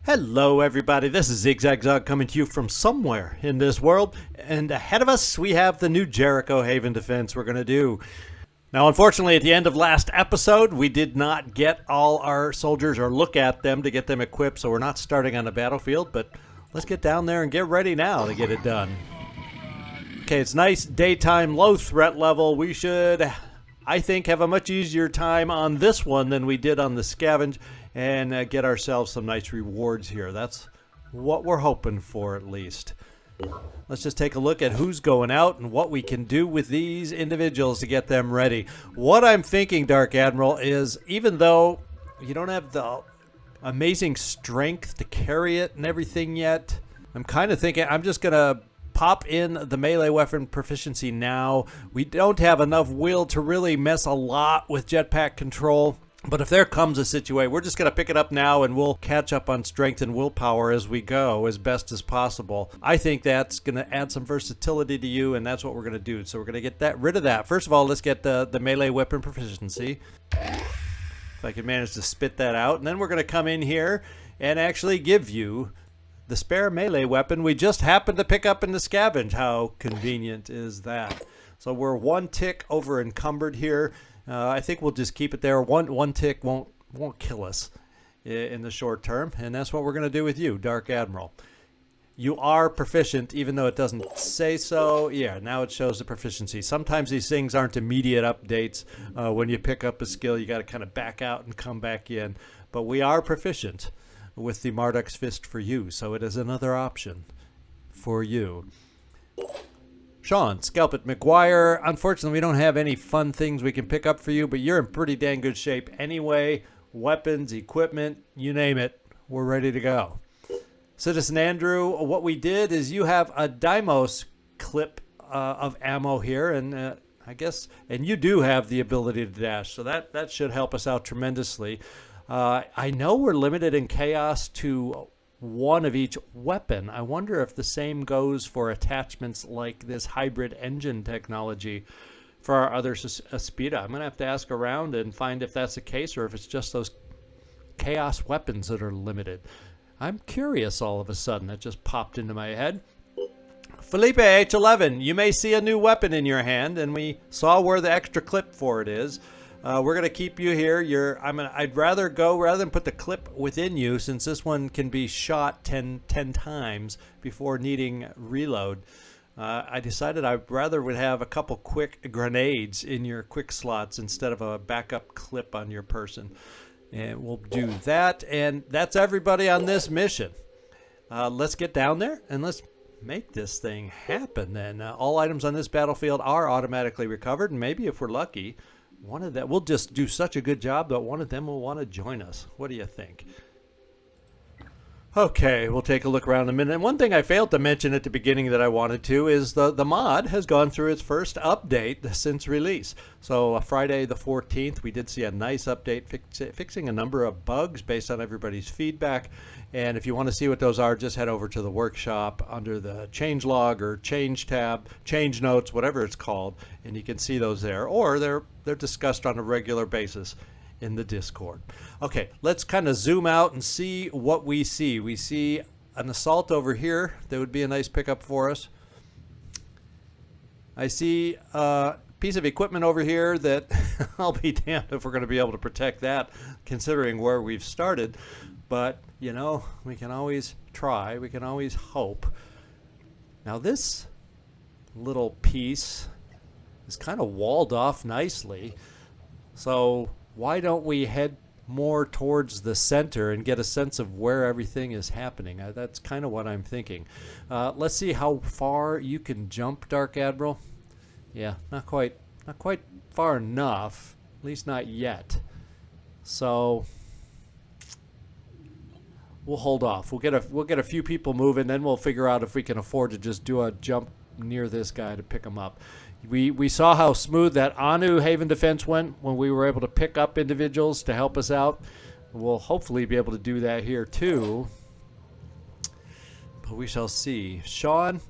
Hello everybody, this is Zigzag coming to you from somewhere in this world, and ahead of us we have the new Jericho Haven Defense we're going to do. Now unfortunately at the end of last episode we did not get all our soldiers or look at them to get them equipped, so we're not starting on the battlefield, but let's get down there and get ready now to get it done. Okay, it's nice daytime, low threat level. We should, I think, have a much easier time on this one than we did on the scavenge, and get ourselves some nice rewards here. That's what we're hoping for, at least. Let's just take a look at who's going out and what we can do with these individuals to get them ready. What I'm thinking, Dark Admiral, is even though you don't have the amazing strength to carry it and everything yet, I'm kind of thinking I'm just going to pop in the melee weapon proficiency now. We don't have enough will to really mess a lot with jetpack control. But if there comes a situation, we're just going to pick it up now and we'll catch up on strength and willpower as we go as best as possible. I think that's going to add some versatility to you, and that's what we're going to do. So we're going to get rid of that. First of all, let's get the melee weapon proficiency. If I can manage to spit that out. And then we're going to come in here and actually give you the spare melee weapon we just happened to pick up in the scavenge. How convenient is that? So we're one tick over encumbered here. I think we'll just keep it there. One tick won't kill us in the short term, and that's what we're going to do with you, Dark Admiral. You are proficient, even though it doesn't say so. Yeah, now it shows the proficiency. Sometimes these things aren't immediate updates. When you pick up a skill, you got to kind of back out and come back in. But we are proficient with the Marduk's Fist for you, so it is another option for you. Sean, Scalp it, McGuire. Unfortunately, we don't have any fun things we can pick up for you, but you're in pretty dang good shape anyway. Weapons, equipment, you name it, we're ready to go. Citizen Andrew, what we did is you have a Deimos clip of ammo here, and I guess, and you do have the ability to dash, so that should help us out tremendously. I know we're limited in chaos to one of each weapon. I wonder if the same goes for attachments like this hybrid engine technology for our other Aspida. I'm going to have to ask around and find if that's the case or if it's just those chaos weapons that are limited. I'm curious all of a sudden. It just popped into my head. Felipe H11, you may see a new weapon in your hand, and we saw where the extra clip for it is. We're going to keep you here. I'd rather than put the clip within you, since this one can be shot 10 times before needing reload. I decided I'd rather would have a couple quick grenades in your quick slots instead of a backup clip on your person. And we'll do that. And that's everybody on this mission. Let's get down there and let's make this thing happen then. All items on this battlefield are automatically recovered, and maybe if we're lucky, one of them, we'll just do such a good job that one of them will want to join us. What do you think? Okay, we'll take a look around in a minute. And one thing I failed to mention at the beginning that I wanted to is the mod has gone through its first update since release. So Friday the 14th, we did see a nice update fixing a number of bugs based on everybody's feedback. And if you want to see what those are, just head over to the workshop under the Changelog or Change tab, Change Notes, whatever it's called, and you can see those there. Or they're discussed on a regular basis in the Discord. Okay, let's kind of zoom out and see what we see. We see an assault over here. That would be a nice pickup for us. I see a piece of equipment over here that I'll be damned if we're going to be able to protect that, considering where we've started. But, you know, we can always try. We can always hope. Now this little piece is kind of walled off nicely. So why don't we head more towards the center and get a sense of where everything is happening? That's kind of what I'm thinking. Let's see how far you can jump, Dark Admiral. Yeah, not quite far enough, at least not yet. So we'll hold off. We'll get a few people moving, then we'll figure out if we can afford to just do a jump near this guy to pick him up. We saw how smooth that Anu Haven Defense went when we were able to pick up individuals to help us out. We'll hopefully be able to do that here too. But we shall see. Sean,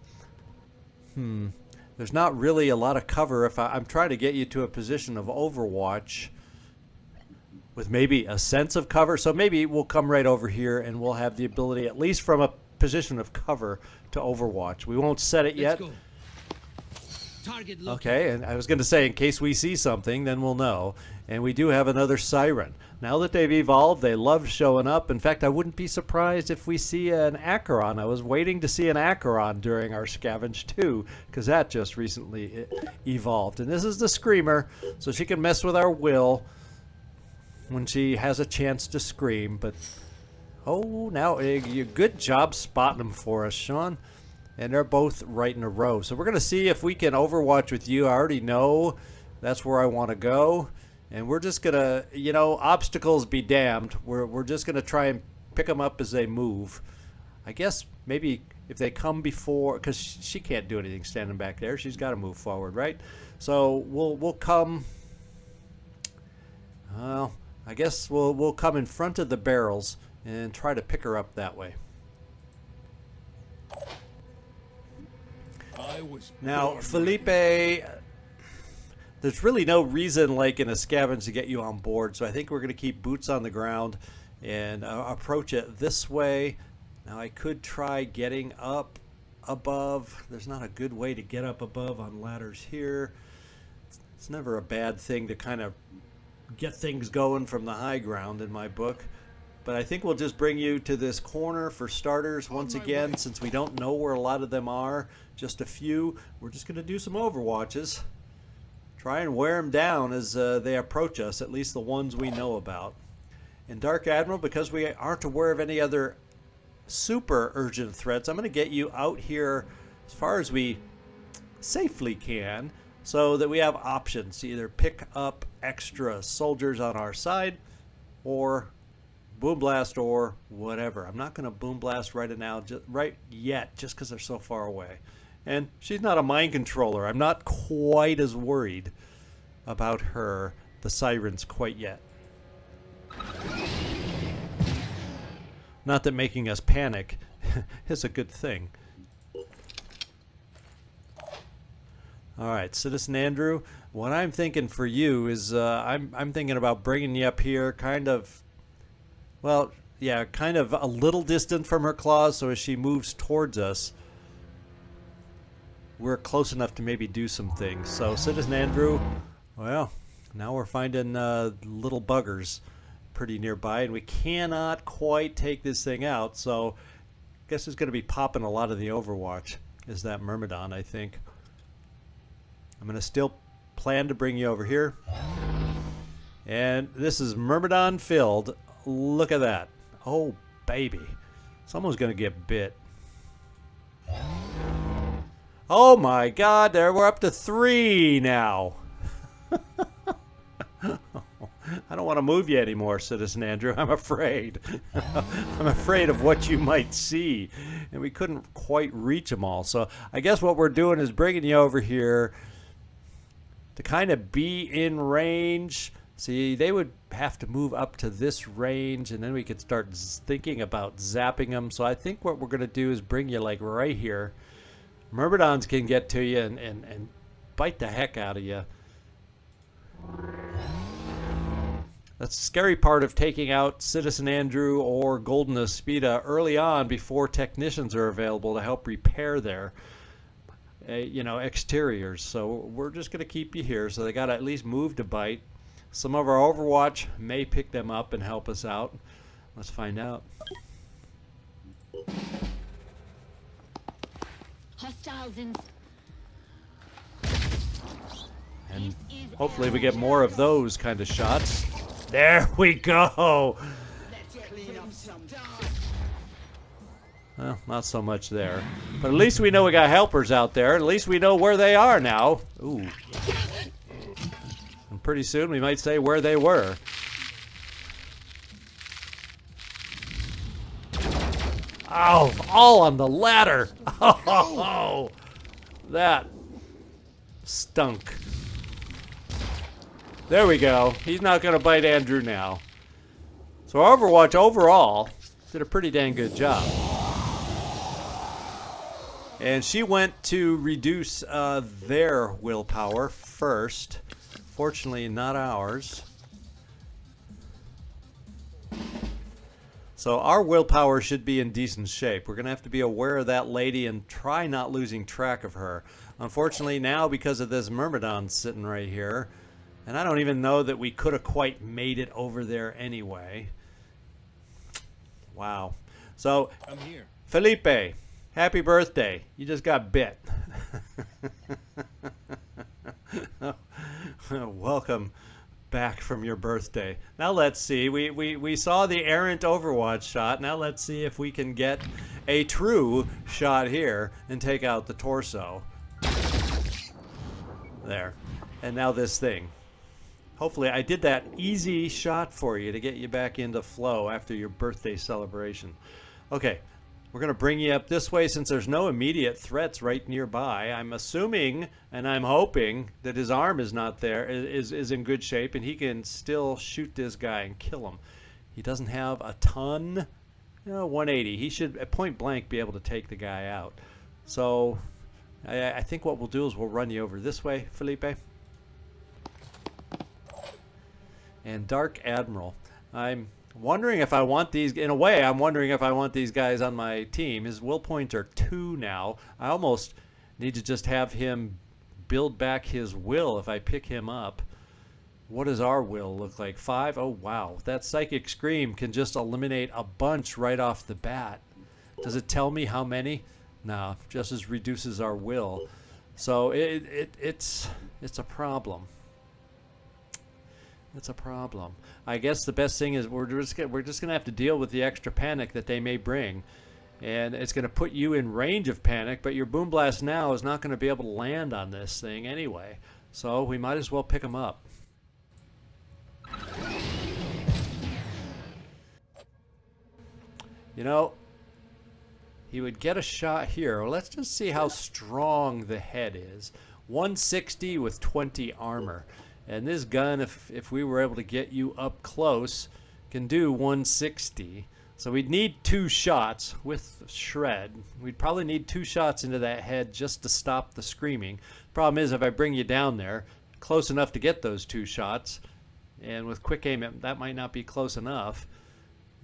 there's not really a lot of cover. If I'm trying to get you to a position of overwatch with maybe a sense of cover. So maybe we'll come right over here and we'll have the ability, at least from a position of cover, to overwatch. We won't set it yet. Okay, and I was going to say, in case we see something, then we'll know. And we do have another siren. Now that they've evolved, they love showing up. In fact, I wouldn't be surprised if we see an Acheron. I was waiting to see an Acheron during our scavenge too, because that just recently evolved. And this is the Screamer, so she can mess with our will when she has a chance to scream. But, oh, now, good job spotting them for us, Sean. And they're both right in a row. So we're going to see if we can overwatch with you. I already know that's where I want to go. And we're just going to, you know, obstacles be damned. We're just going to try and pick them up as they move. I guess maybe if they come before, because she can't do anything standing back there. She's got to move forward, right? So we'll come, well, I guess we'll come in front of the barrels and try to pick her up that way. Now, Felipe, there's really no reason like in a scavenge to get you on board, so I think we're going to keep boots on the ground and approach it this way. Now, I could try getting up above. There's not a good way to get up above on ladders here. It's never a bad thing to kind of get things going from the high ground in my book. But I think we'll just bring you to this corner for starters once again, since we don't know where a lot of them are, just a few. We're just going to do some overwatches. Try and wear them down as they approach us, at least the ones we know about. And Dark Admiral, because we aren't aware of any other super urgent threats, I'm going to get you out here as far as we safely can so that we have options to either pick up extra soldiers on our side or boom blast or whatever. I'm not going to boom blast right now, right yet, just because they're so far away. And she's not a mind controller. I'm not quite as worried about her, the sirens, quite yet. Not that making us panic is a good thing. All right, Citizen Andrew, what I'm thinking for you is I'm thinking about bringing you up here kind of, well, yeah, kind of a little distant from her claws, so as she moves towards us, we're close enough to maybe do some things. So, Citizen Andrew, well, now we're finding little buggers pretty nearby, and we cannot quite take this thing out, so I guess it's going to be popping a lot of the Overwatch, is that Myrmidon, I think. I'm going to still plan to bring you over here. And this is Myrmidon filled. Look at that. Oh, baby. Someone's going to get bit. Oh, my God. There, we're up to 3 now. I don't want to move you anymore, Citizen Andrew. I'm afraid. I'm afraid of what you might see. And we couldn't quite reach them all. So I guess what we're doing is bringing you over here to kind of be in range. See, they would have to move up to this range, and then we could start thinking about zapping them. So I think what we're going to do is bring you like right here. Myrmidons can get to you and bite the heck out of you. That's the scary part of taking out Citizen Andrew or Golden Aspida early on before technicians are available to help repair their exteriors. So we're just going to keep you here. So they got to at least move to bite. Some of our Overwatch may pick them up and help us out. Let's find out. Hostiles in. And hopefully we get more of those kind of shots. There we go. Well, not so much there. But at least we know we got helpers out there. At least we know where they are now. Ooh. And pretty soon we might say where they were. Oh, all on the ladder. Oh, that stunk. There we go. He's not going to bite Andrew now. So Overwatch overall did a pretty dang good job. And she went to reduce their willpower first. Fortunately, not ours. So our willpower should be in decent shape. We're going to have to be aware of that lady and try not losing track of her. Unfortunately now, because of this Myrmidon sitting right here, and I don't even know that we could have quite made it over there anyway. Wow. So, I'm here. Felipe, happy birthday. You just got bit. Welcome back from your birthday. Now let's see. We saw the errant Overwatch shot. Now let's see if we can get a true shot here and take out the torso. There. And now this thing. Hopefully I did that easy shot for you to get you back into flow after your birthday celebration. Okay. We're going to bring you up this way since there's no immediate threats right nearby. I'm assuming and I'm hoping that his arm is not there, is in good shape, and he can still shoot this guy and kill him. He doesn't have a ton. 180. He should at point blank be able to take the guy out. So I think what we'll do is we'll run you over this way, Felipe. And Dark Admiral. I'm wondering if I want these, in a way, I'm wondering if I want these guys on my team. His will points are 2 now. I almost need to just have him build back his will if I pick him up. What does our will look like? 5? Oh, wow. That Psychic Scream can just eliminate a bunch right off the bat. Does it tell me how many? No, just as reduces our will. So it's a problem. It's a problem. I guess the best thing is we're just gonna have to deal with the extra panic that they may bring, and it's gonna put you in range of panic. But your boom blast now is not gonna be able to land on this thing anyway, so we might as well pick them up. You know, he would get a shot here. Well, let's just see how strong the head is. 160 with 20 armor. And this gun, if we were able to get you up close, can do 160. So we'd need 2 shots with Shred. We'd probably need 2 shots into that head just to stop the screaming. Problem is, if I bring you down there, close enough to get those 2 shots, and with quick aim, that might not be close enough,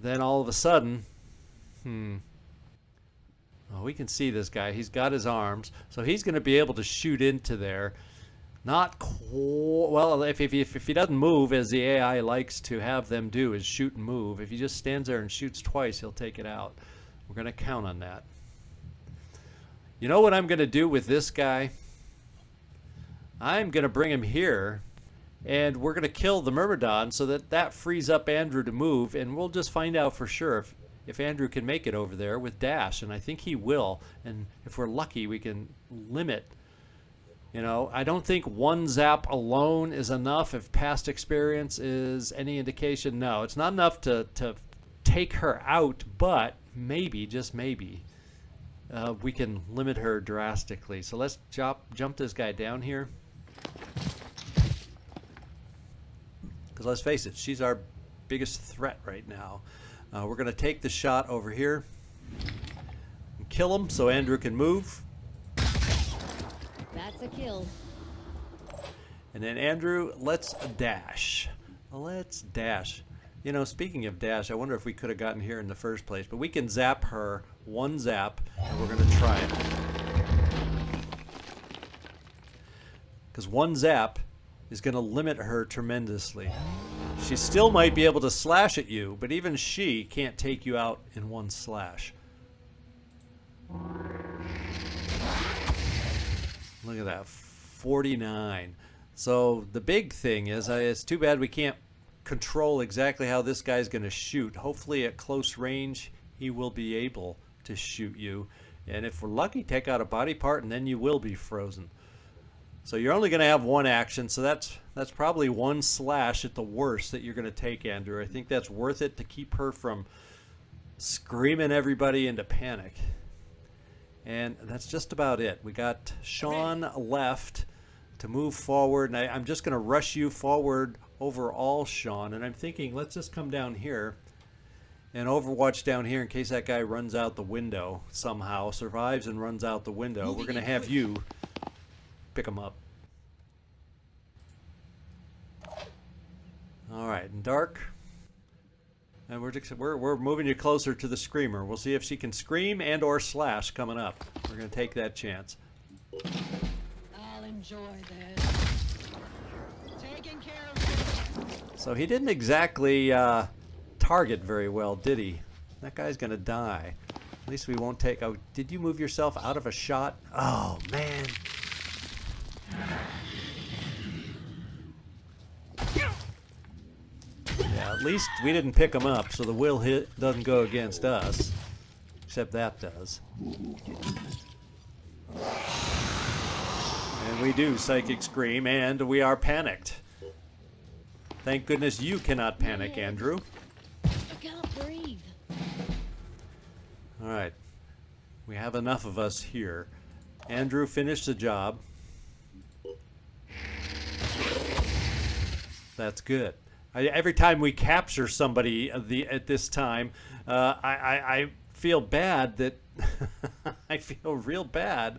then all of a sudden, oh, we can see this guy. He's got his arms, so he's going to be able to shoot into there. Not well, if he doesn't move, as the AI likes to have them do, is shoot and move. If he just stands there and shoots twice, he'll take it out. We're going to count on that. You know what I'm going to do with this guy? I'm going to bring him here, and we're going to kill the Myrmidon so that frees up Andrew to move, and we'll just find out for sure if Andrew can make it over there with dash, and I think he will. And if we're lucky, we can limit. You know, I don't think 1 zap alone is enough. If past experience is any indication, no. It's not enough to take her out, but maybe, just maybe, we can limit her drastically. So let's jump this guy down here. Because let's face it, she's our biggest threat right now. We're going to take the shot over here and kill him so Andrew can move. That's a kill. And then Andrew, let's dash. Let's dash. You know, speaking of dash, I wonder if we could have gotten here in the first place. But we can zap her, 1 zap, and we're going to try it. Because 1 zap is going to limit her tremendously. She still might be able to slash at you, but even she can't take you out in 1 slash. Look at that, 49. So the big thing is, it's too bad we can't control exactly how this guy's going to shoot. Hopefully at close range, he will be able to shoot you. And if we're lucky, take out a body part, and then you will be frozen. So you're only going to have 1 action, so that's probably 1 slash at the worst that you're going to take, Andrew. I think that's worth it to keep her from screaming everybody into panic. And that's just about it. We got Sean left to move forward, and I'm just going to rush you forward overall, Sean. And I'm thinking, let's just come down here and Overwatch down here in case that guy runs out the window somehow, survives and runs out the window. We're going to have you pick him up. All right, and Dark, And we're moving you closer to the screamer. We'll see if she can scream and or slash coming up. We're going to take that chance. I'll enjoy this. Taking care of you. So he didn't exactly target very well, did he? That guy's going to die. At least we won't take... Oh, did you move yourself out of a shot? Oh, man. Yeah, at least we didn't pick him up, so the will hit doesn't go against us. Except that does. And we do Psychic Scream, and we are panicked. Thank goodness you cannot panic, Andrew. I can't breathe. Alright. We have enough of us here. Andrew finished the job. That's good. Every time we capture somebody at this time, I feel bad that I feel real bad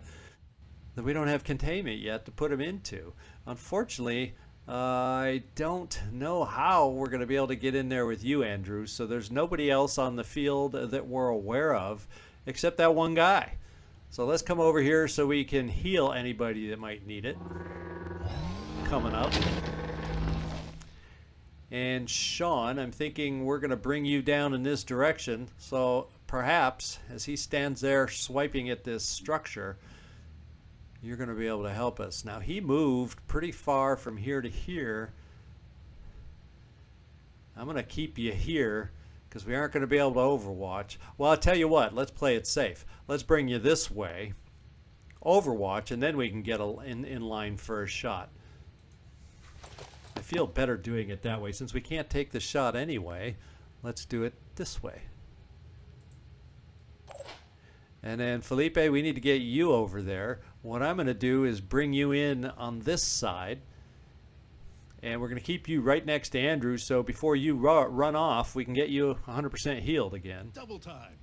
that we don't have containment yet to put him into. Unfortunately, I don't know how we're going to be able to get in there with you, Andrew. So there's nobody else on the field that we're aware of except that one guy. So let's come over here so we can heal anybody that might need it. Coming up. And Sean, I'm thinking we're going to bring you down in this direction. So perhaps, as he stands there swiping at this structure, you're going to be able to help us. Now, he moved pretty far from here to here. I'm going to keep you here because we aren't going to be able to overwatch. Well, I'll tell you what. Let's play it safe. Let's bring you this way. Overwatch, and then we can get in line for a shot. I feel better doing it that way. Since we can't take the shot anyway, let's do it this way. And then, Felipe, we need to get you over there. What I'm going to do is bring you in on this side. And we're going to keep you right next to Andrew, so before you run off, we can get you 100% healed again. Double time.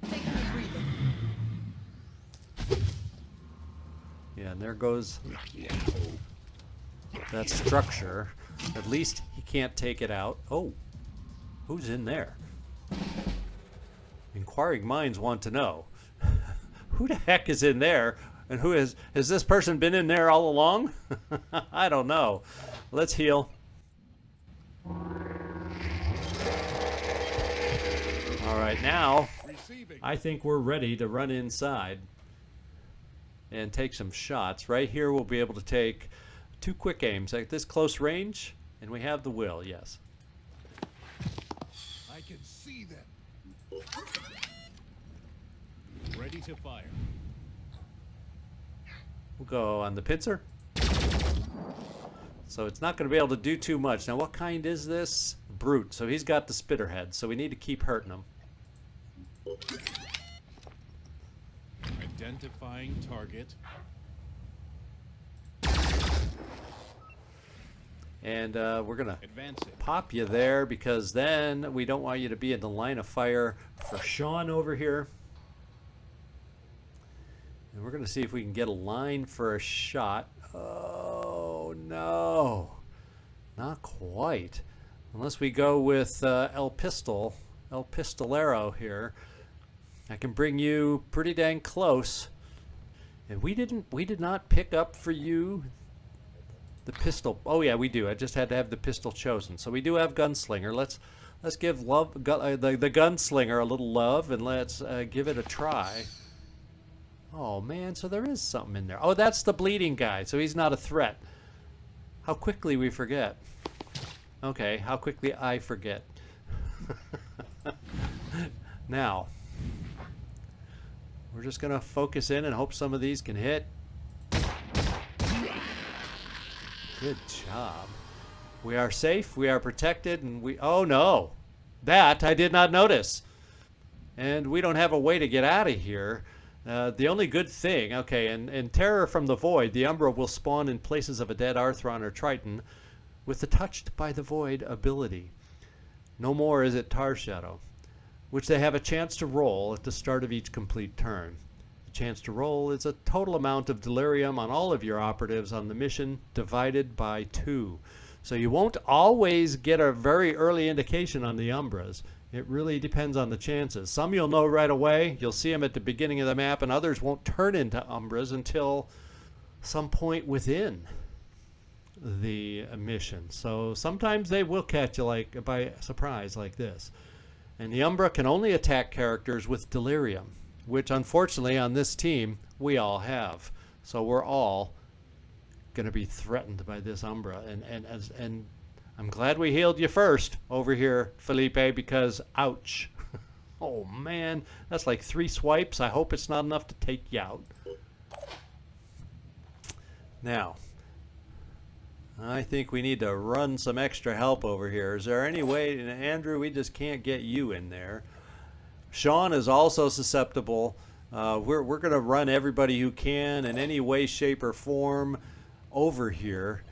Taking a breather. Yeah, and there goes that structure. At least he can't take it out. Oh, who's in there? Inquiring minds want to know. Who the heck is in there? And who has this person been in there all along? I don't know. Let's heal. All right, now I think we're ready to run inside and take some shots. Right here we'll be able to take 2 quick aims at this close range, and we have the will, yes. I can see them. Ready to fire. We'll go on the pincer. So it's not going to be able to do too much. Now what kind is this? Brute. So he's got the spitter head, so we need to keep hurting him. Identifying target. And we're going to Advancing. pop you there because then we don't want you to be in the line of fire for Sean over here. And we're going to see if we can get a line for a shot. Oh, no. Not quite. Unless we go with El Pistolero here. I can bring you pretty dang close. And we did not pick up for you the pistol. Oh yeah, we do. I just had to have the pistol chosen. So we do have Gunslinger. Let's give the Gunslinger a little love and let's give it a try. Oh man, so there is something in there. Oh, that's the bleeding guy. So he's not a threat. How quickly we forget. Okay, how quickly I forget. Now, we're just going to focus in and hope some of these can hit. Good job. We are safe, we are protected, and we... Oh no! That I did not notice. And we don't have a way to get out of here. The only good thing... Okay, in Terror from the Void, the Umbra will spawn in places of a dead Arthron or Triton with the Touched by the Void ability. No more is it Tar Shadow, which they have a chance to roll at the start of each complete turn. chance to roll is a total amount of delirium on all of your operatives on the mission divided by 2. So you won't always get a very early indication on the Umbras. It really depends on the chances. Some you'll know right away. You'll see them at the beginning of the map, and others won't turn into Umbras until some point within the mission. So sometimes they will catch you like by surprise like this. And the Umbra can only attack characters with delirium, which unfortunately on this team we all have. So we're all going to be threatened by this Umbra, and I'm glad we healed you first over here, Felipe, because ouch. Oh man, that's like 3 swipes. I hope it's not enough to take you out. Now, I think we need to run some extra help over here. Is there any way, Andrew, we just can't get you in there. Sean is also susceptible. We're going to run everybody who can in any way, shape, or form over here.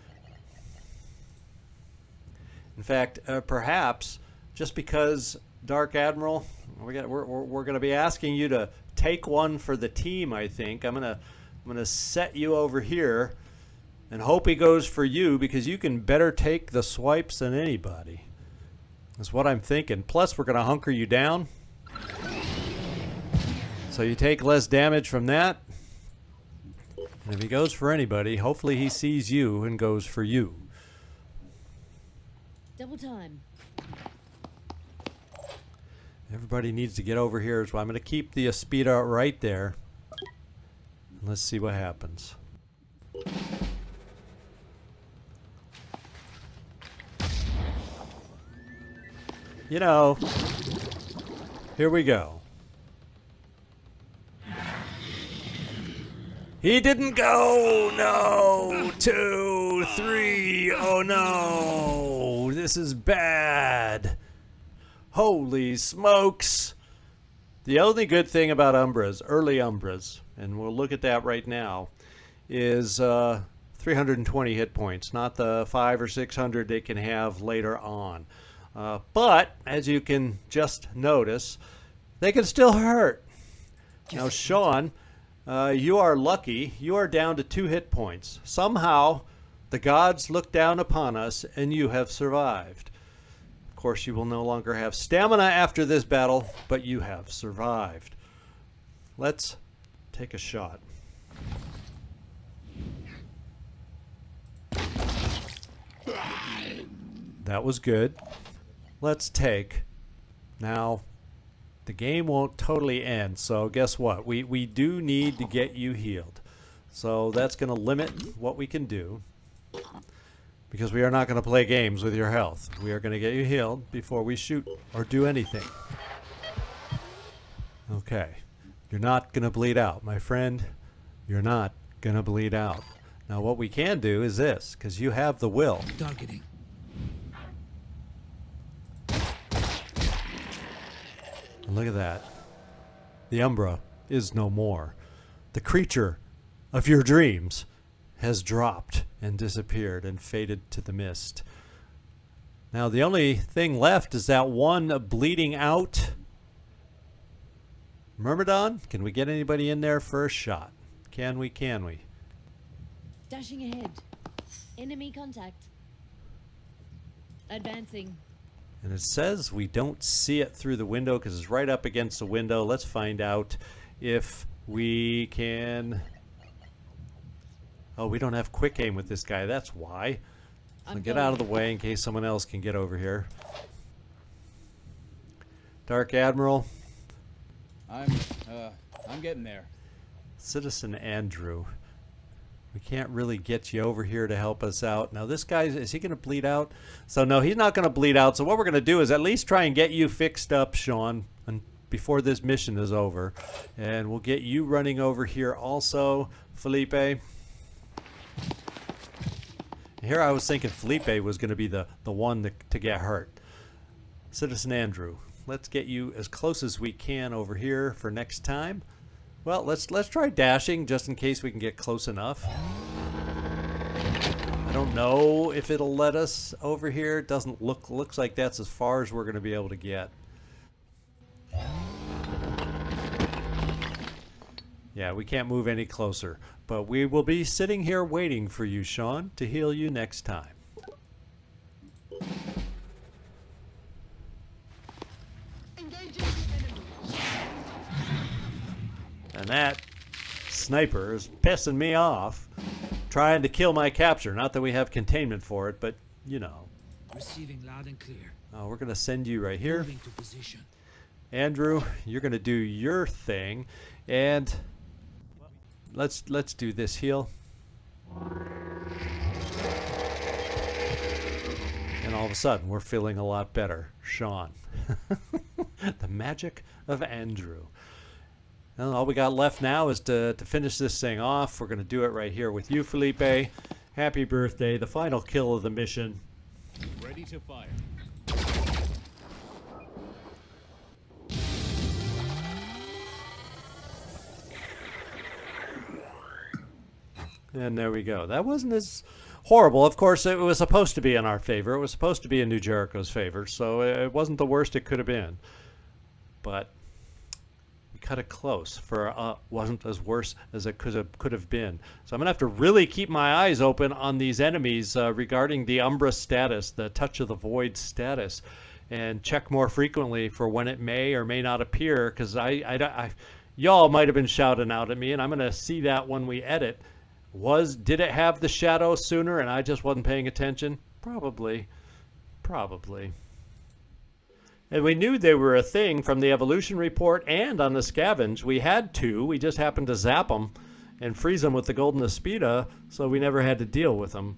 In fact, perhaps just because Dark Admiral, we're going to be asking you to take one for the team. I think I'm going to set you over here and hope he goes for you, because you can better take the swipes than anybody. That's what I'm thinking. Plus, we're going to hunker you down, so you take less damage from that. And if he goes for anybody, hopefully he sees you and goes for you. Double time. Everybody needs to get over here, so I'm going to keep the Aspida right there. Let's see what happens. You know, here we go. He didn't go! No! 2, 3, oh no! This is bad. Holy smokes! The only good thing about Umbras, early Umbras, and we'll look at that right now, is 320 hit points, not the 500 or 600 they can have later on. But, as you can just notice, they can still hurt. Now, Sean, you are lucky. You are down to 2 hit points. Somehow, the gods look down upon us, and you have survived. Of course, you will no longer have stamina after this battle, but you have survived. Let's take a shot. That was good. Let's take. Now, the game won't totally end, so guess what? We do need to get you healed. So that's going to limit what we can do, because we are not going to play games with your health. We are going to get you healed before we shoot or do anything. Okay. You're not going to bleed out, my friend. You're not going to bleed out. Now what we can do is this, because you have the will. Targeting. And look at that. The Umbra is no more. The creature of your dreams has dropped and disappeared and faded to the mist. Now the only thing left is that one bleeding out Myrmidon. Can we get anybody in there for a shot? Can we? Can we? Dashing ahead. Enemy contact. Advancing. And it says we don't see it through the window because it's right up against the window. Let's find out if we can. Oh, we don't have quick aim with this guy. That's why. So get out of the way in case someone else can get over here. Dark Admiral. I'm getting there. Citizen Andrew. We can't really get you over here to help us out. Now this guy, is he going to bleed out? So no, he's not going to bleed out. So what we're going to do is at least try and get you fixed up, Sean, and before this mission is over. And we'll get you running over here also, Felipe. Here I was thinking Felipe was going to be the one to get hurt. Citizen Andrew, let's get you as close as we can over here for next time. Well, let's try dashing just in case we can get close enough. I don't know if it'll let us over here. It doesn't looks like that's as far as we're going to be able to get. Yeah, we can't move any closer. But we will be sitting here waiting for you, Sean, to heal you next time. And that sniper is pissing me off, trying to kill my capture. Not that we have containment for it, but you know. Receiving loud and clear. We're going to send you right here. Moving to position. Andrew, you're going to do your thing, and let's do this heal. And all of a sudden, we're feeling a lot better. Sean. The magic of Andrew. Well, all we got left now is to finish this thing off. We're going to do it right here with you, Felipe. Happy birthday, the final kill of the mission. Ready to fire. And there we go. That wasn't as horrible. Of course, it was supposed to be in our favor. It was supposed to be in New Jericho's favor, so it wasn't the worst it could have been. But we cut it close for wasn't as worse as it could have been. So I'm going to have to really keep my eyes open on these enemies regarding the Umbra status, the Touch of the Void status, and check more frequently for when it may or may not appear, because y'all might have been shouting out at me, and I'm going to see that when we edit. Did it have the shadow sooner and I just wasn't paying attention? Probably. And we knew they were a thing from the evolution report and on the scavenge. We had two. We just happened to zap them and freeze them with the golden aspida, so we never had to deal with them.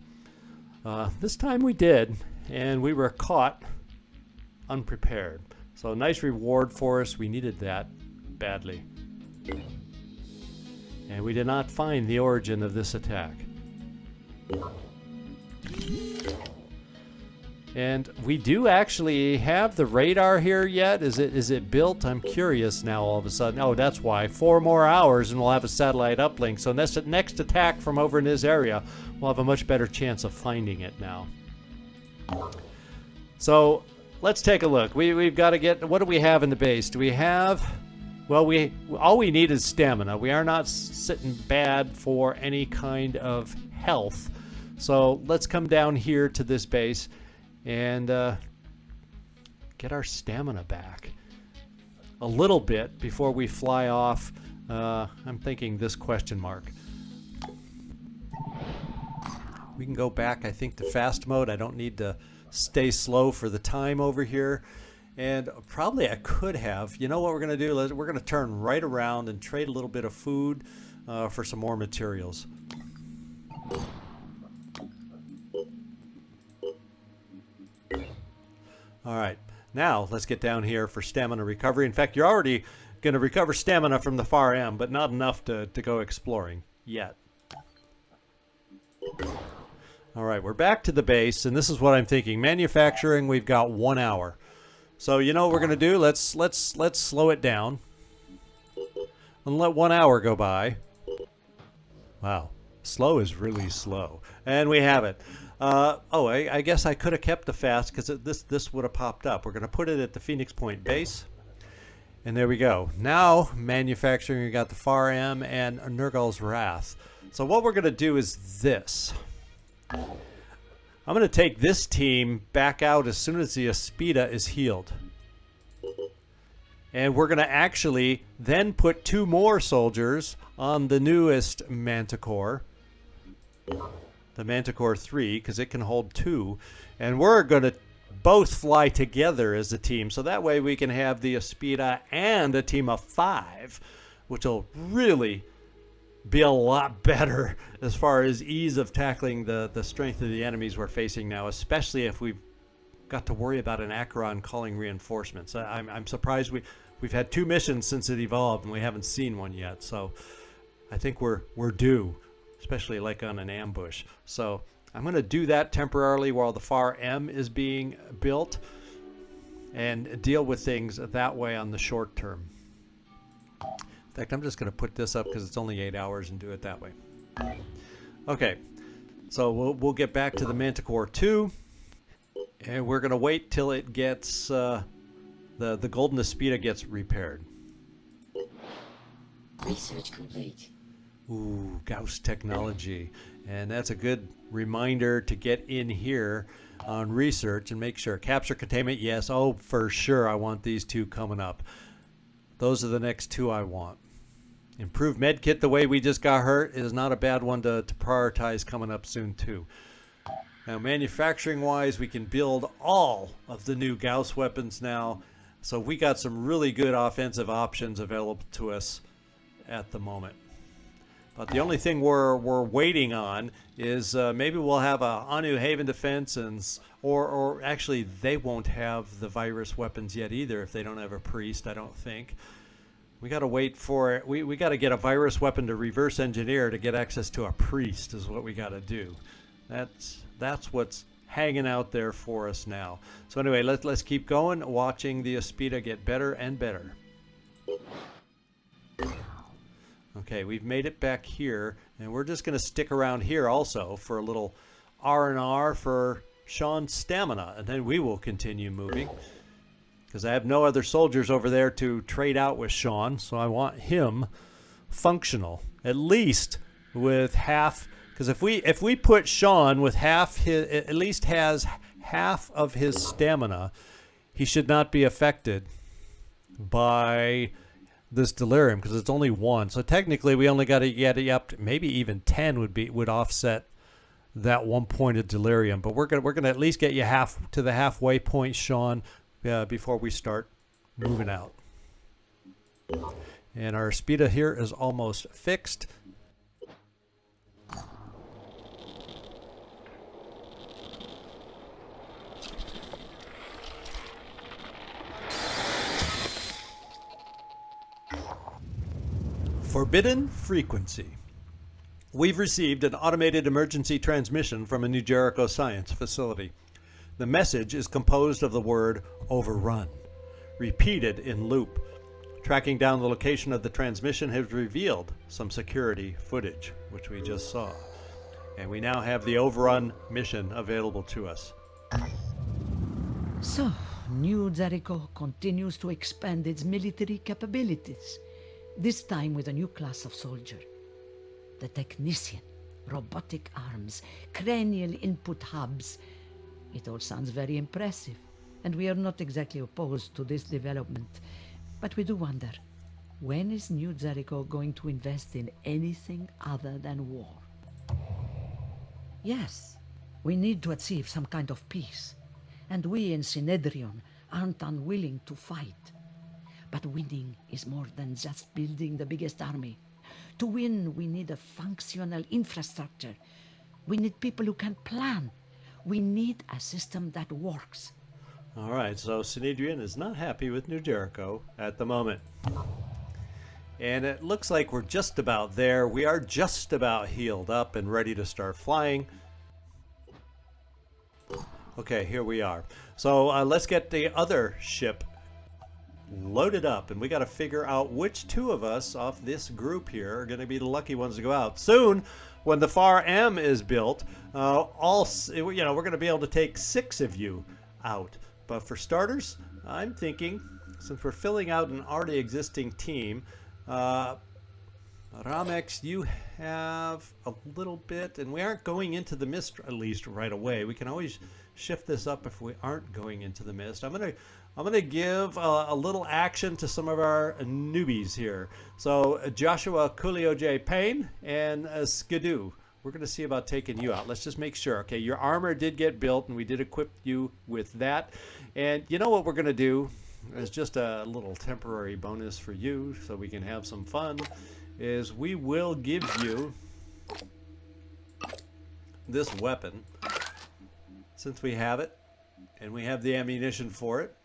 This time we did, and we were caught unprepared. So nice reward for us. We needed that badly. And we did not find the origin of this attack. And we do actually have the radar here yet. Is it built? I'm curious now all of a sudden. Oh, that's why. 4 more hours and we'll have a satellite uplink. So next attack from over in this area, we'll have a much better chance of finding it now. So let's take a look. We've got to get, what do we have in the base? Do we have... Well, all we need is stamina. We are not sitting bad for any kind of health. So let's come down here to this base and get our stamina back a little bit before we fly off. I'm thinking this question mark. We can go back, I think, to fast mode. I don't need to stay slow for the time over here. And probably I could have. You know what we're going to do? We're going to turn right around and trade a little bit of food for some more materials. All right. Now let's get down here for stamina recovery. In fact, you're already going to recover stamina from the far end, but not enough to go exploring yet. All right. We're back to the base, and this is what I'm thinking. Manufacturing, we've got 1 hour. So you know what we're going to do? Let's slow it down and let 1 hour go by. Wow, slow is really slow, and we have it. I guess I could have kept the fast because this would have popped up. We're going to put it at the Phoenix Point base, and there we go. Now manufacturing, we got the Far M and Nurgle's Wrath. So what we're going to do is this. I'm going to take this team back out as soon as the Aspida is healed. And we're going to actually then put 2 more soldiers on the newest Manticore. The Manticore 3, because it can hold 2. And we're going to both fly together as a team. So that way we can have the Aspida and a team of 5, which will really be a lot better as far as ease of tackling the strength of the enemies we're facing now, especially if we've got to worry about an Acheron calling reinforcements. I'm surprised we've had 2 missions since it evolved and we haven't seen one yet. So I think we're due, especially like on an ambush. So I'm going to do that temporarily while the Far M is being built and deal with things that way on the short term. In fact, I'm just going to put this up because it's only 8 hours and do it that way. Okay, so we'll get back to the Manticore 2, and we're going to wait till it gets the Golden Aspida gets repaired. Research complete. Ooh, Gauss technology. And that's a good reminder to get in here on research and make sure. Capture containment, yes. Oh, for sure, I want these two coming up. Those are the next two I want. Improved medkit, the way we just got hurt, is not a bad one to prioritize coming up soon, too. Now, manufacturing-wise, we can build all of the new Gauss weapons now. So we got some really good offensive options available to us at the moment. But the only thing we're waiting on is maybe we'll have a Anu Haven Defense, or actually they won't have the virus weapons yet either if they don't have a priest, I don't think. We got to wait for it. We got to get a virus weapon to reverse engineer to get access to a priest is what we got to do. That's what's hanging out there for us now. So anyway, let's keep going, watching the Aspida get better and better. Okay, we've made it back here, and we're just going to stick around here also for a little R&R for Sean's stamina, and then we will continue moving. Because I have no other soldiers over there to trade out with Sean, so I want him functional, at least with half. Because if we put Sean with half his, at least has half of his stamina, he should not be affected by this delirium because it's only one. So technically, we only got to get it up to maybe even 10 would offset that 1 point of delirium. But we're gonna at least get you half to the halfway point, Sean, before we start moving out. And our Aspida here is almost fixed. Forbidden frequency. We've received an automated emergency transmission from a New Jericho science facility. The message is composed of the word overrun, repeated in loop. Tracking down the location of the transmission has revealed some security footage, which we just saw. And we now have the overrun mission available to us. So, New Jericho continues to expand its military capabilities, this time with a new class of soldier. The technician, robotic arms, cranial input hubs. It all sounds very impressive, and we are not exactly opposed to this development. But we do wonder, when is New Jericho going to invest in anything other than war? Yes, we need to achieve some kind of peace, and we in Synedrion aren't unwilling to fight. But winning is more than just building the biggest army. To win, we need a functional infrastructure. We need people who can plan. We need a system that works. All right, so Synedrion is not happy with New Jericho at the moment. And it looks like we're just about there. We are just about healed up and ready to start flying. Okay, here we are. So let's get the other ship loaded up, and we got to figure out which two of us off this group here are going to be the lucky ones to go out. Soon, when the FAR M is built, we're going to be able to take 6 of you out. But for starters, I'm thinking, since we're filling out an already existing team, Ramex, you have a little bit, and we aren't going into the mist at least right away. We can always shift this up if we aren't going into the mist. I'm gonna give a little action to some of our newbies here. So Joshua Coolio J. Payne and Skidoo. We're going to see about taking you out. Let's just make sure. Okay, your armor did get built, and we did equip you with that. And you know what we're going to do is just a little temporary bonus for you so we can have some fun, is we will give you this weapon since we have it, and we have the ammunition for it.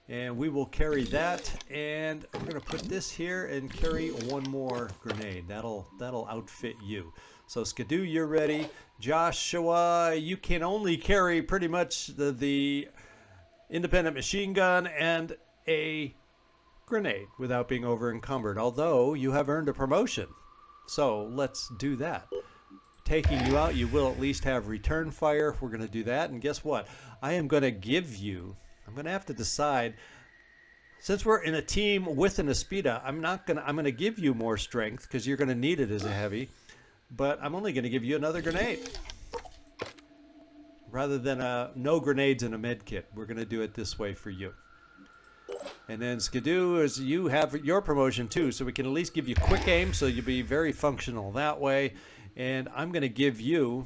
And we will carry that, and we're going to put this here and carry one more grenade. That'll outfit you. So Skidoo, you're ready. Joshua, you can only carry pretty much the independent machine gun and a grenade without being over encumbered, although you have earned a promotion. So let's do that. Taking you out, you will at least have return fire. We're going to do that, and guess what? I am going to give you... I'm going to have to decide Since we're in a team with an Aspida, I'm gonna give you more strength because you're gonna need it as a heavy, but I'm only gonna give you another grenade. Rather than no grenades and a med kit, we're gonna do it this way for you. And then Skidoo, is you have your promotion too, so we can at least give you quick aim, so you'll be very functional that way. And I'm gonna give you,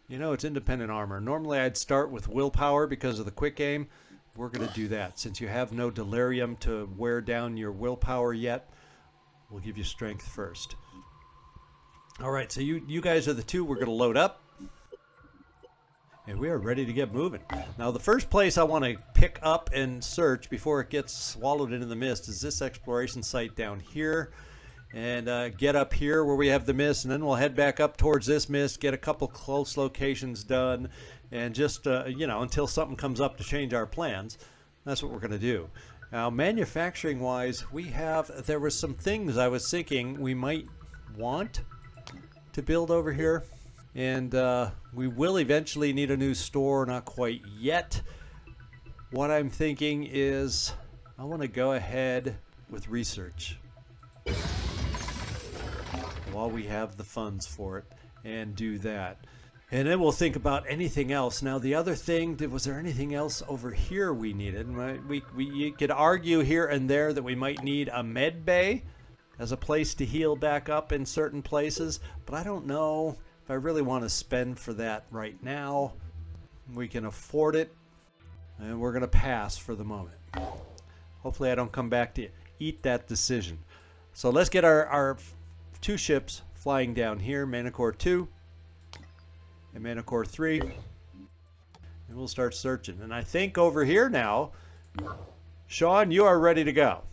you know, it's independent armor. Normally I'd start with willpower because of the quick aim. We're going to do that. Since you have no delirium to wear down your willpower yet, we'll give you strength first. All right, so you guys are the two we're going to load up. And we are ready to get moving. Now, the first place I want to pick up and search before it gets swallowed into the mist is this exploration site down here. And get up here where we have the mist, and then we'll head back up towards this mist, get a couple close locations done, and just, you know, until something comes up to change our plans. That's what we're going to do. Now, manufacturing-wise, there was some things I was thinking we might want to build over here. And we will eventually need a new store, not quite yet. What I'm thinking is I want to go ahead with research while we have the funds for it and do that. And then we'll think about anything else. Now, the other thing, was there anything else over here we needed? You could argue here and there that we might need a med bay as a place to heal back up in certain places, but I don't know if I really want to spend for that right now. We can afford it, and we're going to pass for the moment. Hopefully I don't come back to eat that decision. So let's get our two ships flying down here, Manicore 2 and Manicore 3, and we'll start searching. And I think over here now, Sean, you are ready to go.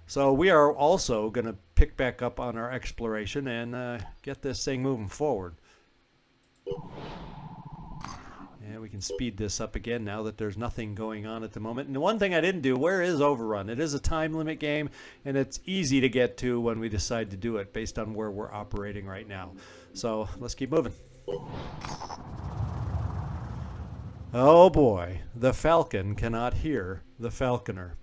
So we are also going to pick back up on our exploration and get this thing moving forward. And we can speed this up again now that there's nothing going on at the moment. And the one thing I didn't do, where is Overrun? It is a time limit game, and it's easy to get to when we decide to do it based on where we're operating right now. So let's keep moving. Oh boy, the Falcon cannot hear the Falconer.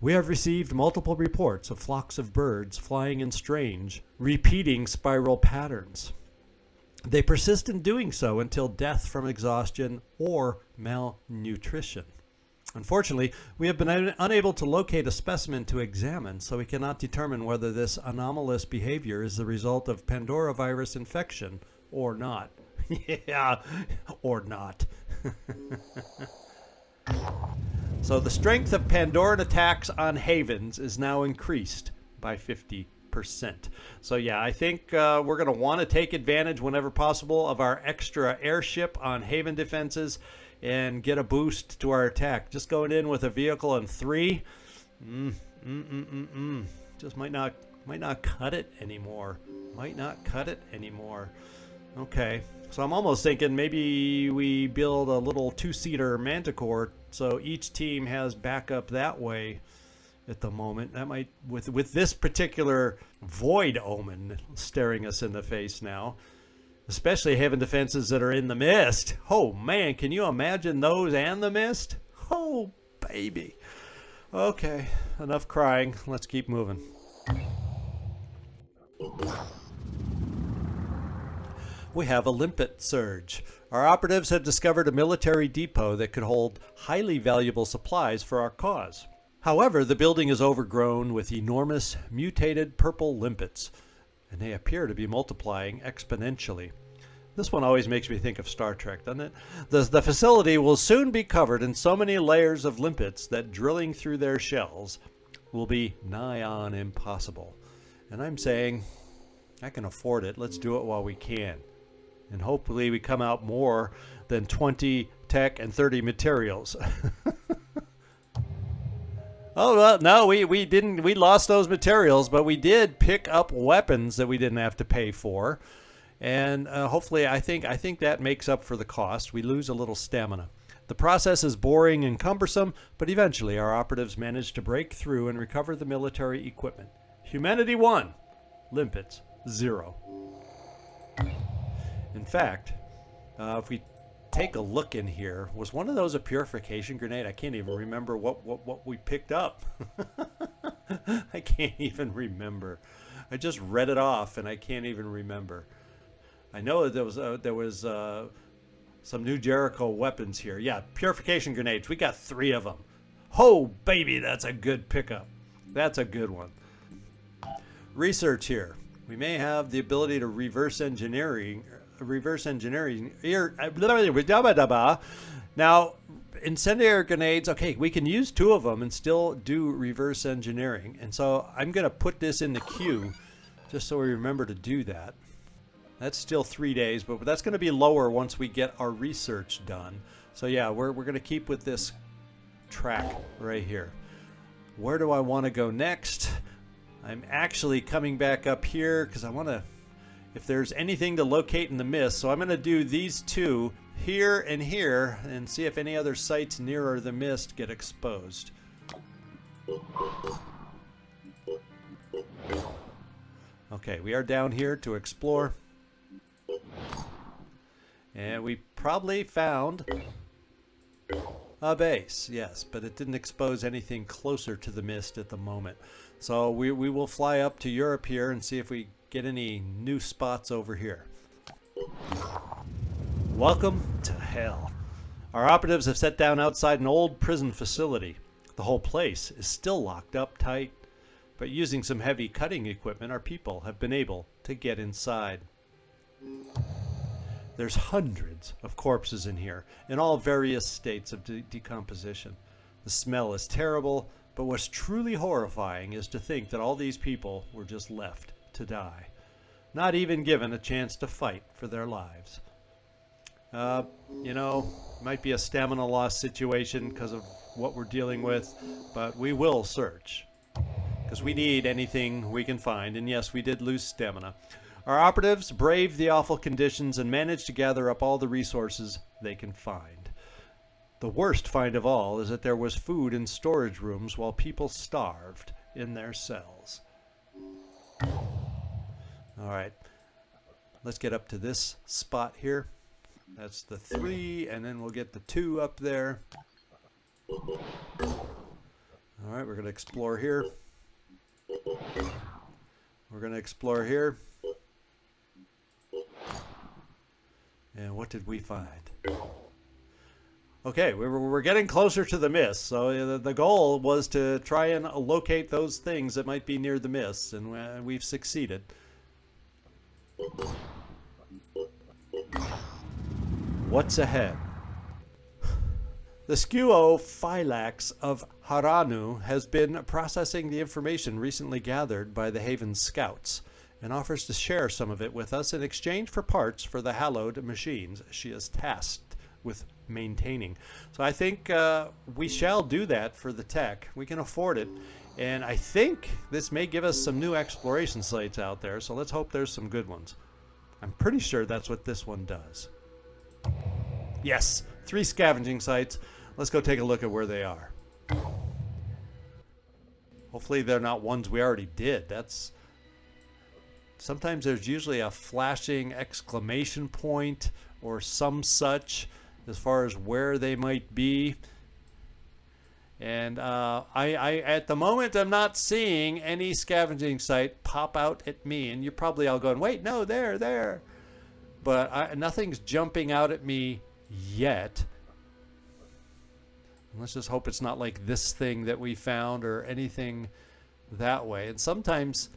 We have received multiple reports of flocks of birds flying in strange, repeating spiral patterns. They persist in doing so until death from exhaustion or malnutrition. Unfortunately, we have been unable to locate a specimen to examine, so we cannot determine whether this anomalous behavior is the result of Pandora virus infection or not. Yeah, or not. So the strength of Pandoran attacks on havens is now increased by 50%. So yeah, I think we're going to want to take advantage whenever possible of our extra airship on haven defenses and get a boost to our attack. Just going in with a vehicle and 3, just might not cut it anymore. Might not cut it anymore. Okay, so I'm almost thinking maybe we build a little 2-seater Manticore so each team has backup that way. At the moment, that might, with this particular void omen staring us in the face now, especially haven defenses that are in the mist. Oh man, can you imagine those and the mist? Oh baby. Okay, enough crying. Let's keep moving. We have a limpet surge. Our operatives have discovered a military depot that could hold highly valuable supplies for our cause. However, the building is overgrown with enormous mutated purple limpets, and they appear to be multiplying exponentially. This one always makes me think of Star Trek, doesn't it? The facility will soon be covered in so many layers of limpets that drilling through their shells will be nigh on impossible. And I'm saying, I can afford it. Let's do it while we can. And hopefully we come out more than 20 tech and 30 materials. Oh, well, no, we didn't. We lost those materials, but we did pick up weapons that we didn't have to pay for. And hopefully, I think that makes up for the cost. We lose a little stamina. The process is boring and cumbersome, but eventually our operatives managed to break through and recover the military equipment. Humanity 1, limpets 0. In fact, if we take a look in here. Was one of those a purification grenade? I can't even remember what we picked up. I can't even remember. I just read it off and I can't even remember. I know that there was some new Jericho weapons here. Yeah, purification grenades. We got 3 of them. Oh, baby, that's a good pickup. That's a good one. Research here. We may have the ability to reverse engineering here. Now, incendiary grenades, okay, we can use 2 of them and still do reverse engineering. And so I'm going to put this in the queue just so we remember to do that. That's still 3 days, but that's going to be lower once we get our research done. So yeah, we're going to keep with this track right here. Where do I want to go next? I'm actually coming back up here because I want to, if there's anything to locate in the mist. So I'm going to do these 2 here and see if any other sites nearer the mist get exposed. Okay, we are down here to explore. And we probably found a base, yes, but it didn't expose anything closer to the mist at the moment. So we will fly up to Europe here and see if we get any new spots over here. Welcome to hell. Our operatives have set down outside an old prison facility. The whole place is still locked up tight, but using some heavy cutting equipment, our people have been able to get inside. There's hundreds of corpses in here, in all various states of decomposition. The smell is terrible, but what's truly horrifying is to think that all these people were just left to die, not even given a chance to fight for their lives. You know, might be a stamina loss situation because of what we're dealing with, but we will search because we need anything we can find, and yes, we did lose stamina. Our operatives braved the awful conditions and managed to gather up all the resources they can find. The worst find of all is that there was food in storage rooms while people starved in their cells. All right, let's get up to this spot here. That's the 3, and then we'll get the 2 up there. All right, we're going to explore here. We're going to explore here. And what did we find? Okay, we're getting closer to the mist. So the goal was to try and locate those things that might be near the mist, and we've succeeded. What's ahead? The Scuophylax of Haranu has been processing the information recently gathered by the Haven Scouts and offers to share some of it with us in exchange for parts for the hallowed machines she is tasked with maintaining. So I think we shall do that for the tech. We can afford it, and I think this may give us some new exploration sites out there, so let's hope there's some good ones. I'm pretty sure that's what this one does. Yes, 3 scavenging sites. Let's go take a look at where they are. Hopefully they're not ones we already did. Sometimes there's usually a flashing exclamation point or some such as far as where they might be. And I at the moment I'm not seeing any scavenging site pop out at me. And you're probably all going, wait, no, there. But nothing's jumping out at me yet. Let's just hope it's not like this thing that we found or anything that way. And sometimes,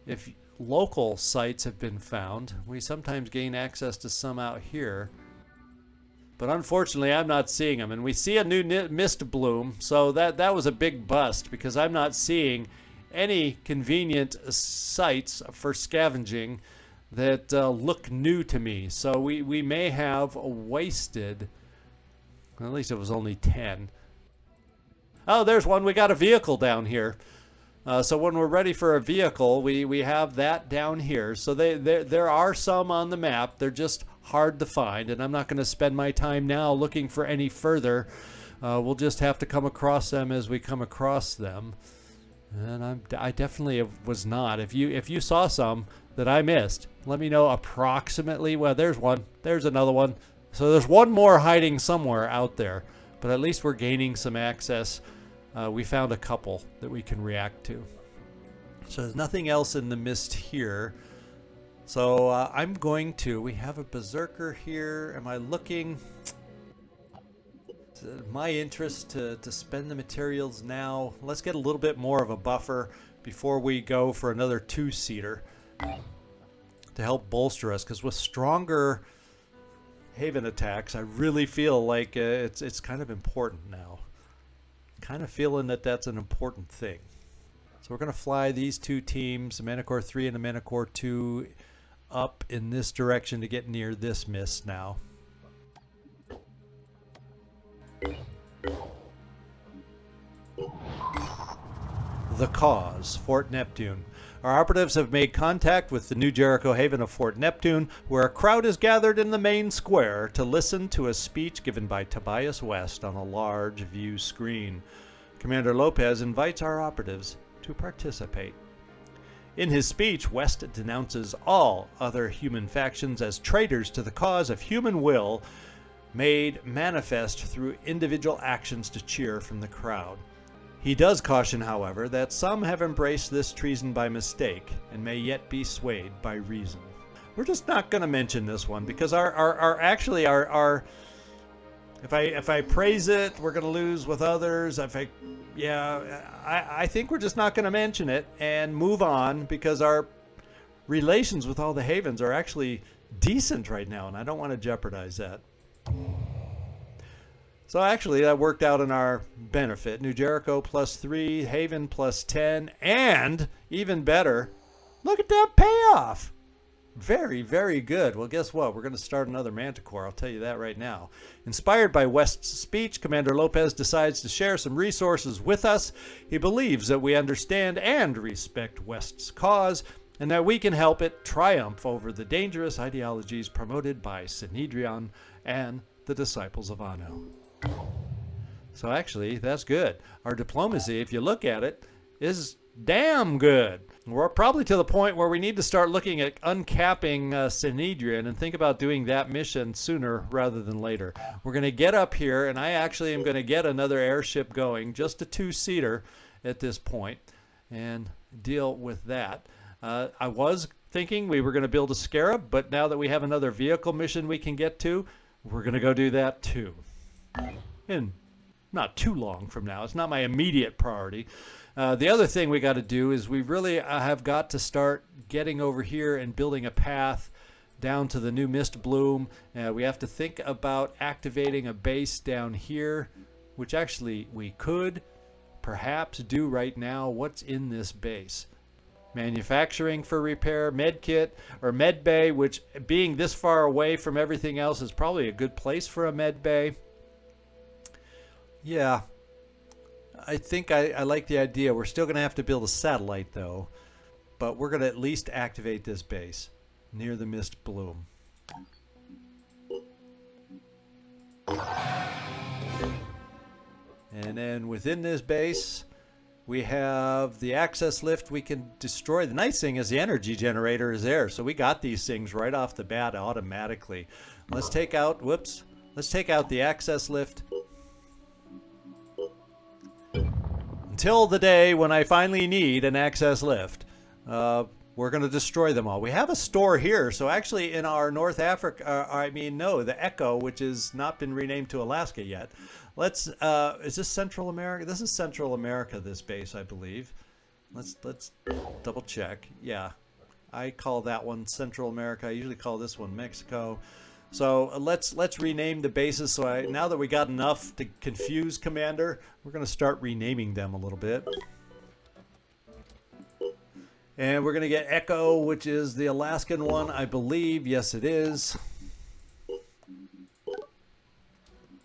if local sites have been found, we sometimes gain access to some out here. But unfortunately, I'm not seeing them. And we see a new mist bloom, so that was a big bust because I'm not seeing any convenient sites for scavenging that look new to me. So we may have wasted, at least it was only 10. Oh, there's one. We got a vehicle down here. So when we're ready for a vehicle, we have that down here. So there are some on the map. They're just hard to find, and I'm not going to spend my time now looking for any further. We'll just have to come across them as we come across them. And I definitely was not. If you saw some that I missed, let me know approximately. Well, there's one. There's another one. So there's one more hiding somewhere out there, but at least we're gaining some access. We found a couple that we can react to. So there's nothing else in the mist here. So I'm going to, we have a berserker here. Am I looking? Is it my interest to spend the materials now? Let's get a little bit more of a buffer before we go for another two-seater to help bolster us, because with stronger Haven attacks, I really feel like it's kind of important now. Kind of feeling that that's an important thing. So we're going to fly these two teams, the Manticore 3 and the Manticore 2, up in this direction to get near this mist now. The cause, Fort Neptune. Our operatives have made contact with the new Jericho Haven of Fort Neptune, where a crowd is gathered in the main square to listen to a speech given by Tobias West on a large view screen. Commander Lopez invites our operatives to participate. In his speech, West denounces all other human factions as traitors to the cause of human will, made manifest through individual actions to cheer from the crowd. He does caution, however, that some have embraced this treason by mistake and may yet be swayed by reason. We're just not going to mention this one because our if I praise it, we're going to lose with others. I think we're just not going to mention it and move on, because our relations with all the havens are actually decent right now, and I don't want to jeopardize that. So actually, that worked out in our benefit. New Jericho +3, Haven +10, and even better, look at that payoff. Very, very good. Well, guess what? We're going to start another Manticore. I'll tell you that right now. Inspired by West's speech, Commander Lopez decides to share some resources with us. He believes that we understand and respect West's cause, and that we can help it triumph over the dangerous ideologies promoted by Synedrion and the disciples of Anu. So actually, that's good. Our diplomacy, if you look at it, is damn good. We're probably to the point where we need to start looking at uncapping Synedrion and think about doing that mission sooner rather than later. We're going to get up here, and I actually am going to get another airship going, just a two-seater at this point, and deal with that. I was thinking we were going to build a Scarab, but now that we have another vehicle mission we can get to, we're going to go do that too. And not too long from now. It's not my immediate priority. The other thing we got to do is we really have got to start getting over here and building a path down to the new Mist Bloom. We have to think about activating a base down here, which actually we could perhaps do right now. What's in this base? Manufacturing for repair, med kit, or med bay, which being this far away from everything else is probably a good place for a med bay. Yeah, I think I like the idea. We're still going to have to build a satellite, though. But we're going to at least activate this base near the Mist Bloom. And then within this base, we have the access lift we can destroy. The nice thing is the energy generator is there. So we got these things right off the bat automatically. Let's take out, let's take out the access lift. Until the day when I finally need an access lift, we're going to destroy them all. We have a store here, so actually in our North Africa, the Echo, which has not been renamed to Alaska yet. Let's, is this Central America? This is Central America, this base, I believe. Let's double check. Yeah, I call that one Central America. I usually call this one Mexico. So let's rename the bases. So now that we got enough to confuse Commander, we're going to start renaming them a little bit. And we're going to get Echo, which is the Alaskan one, I believe. Yes, it is.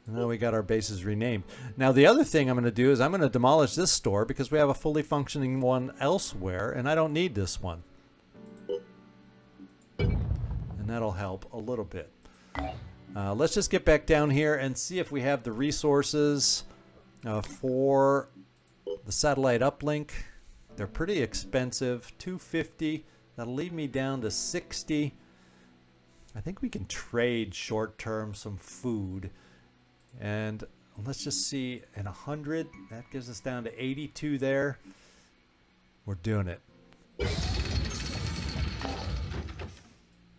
Now we got our bases renamed. Now the other thing I'm going to do is I'm going to demolish this store because we have a fully functioning one elsewhere, and I don't need this one. And that'll help a little bit. Let's just get back down here and see if we have the resources for the satellite uplink. They're pretty expensive, $250. That'll leave me down to 60. I think we can trade short-term some food. And let's just see, in 100, that gives us down to 82 there. We're doing it.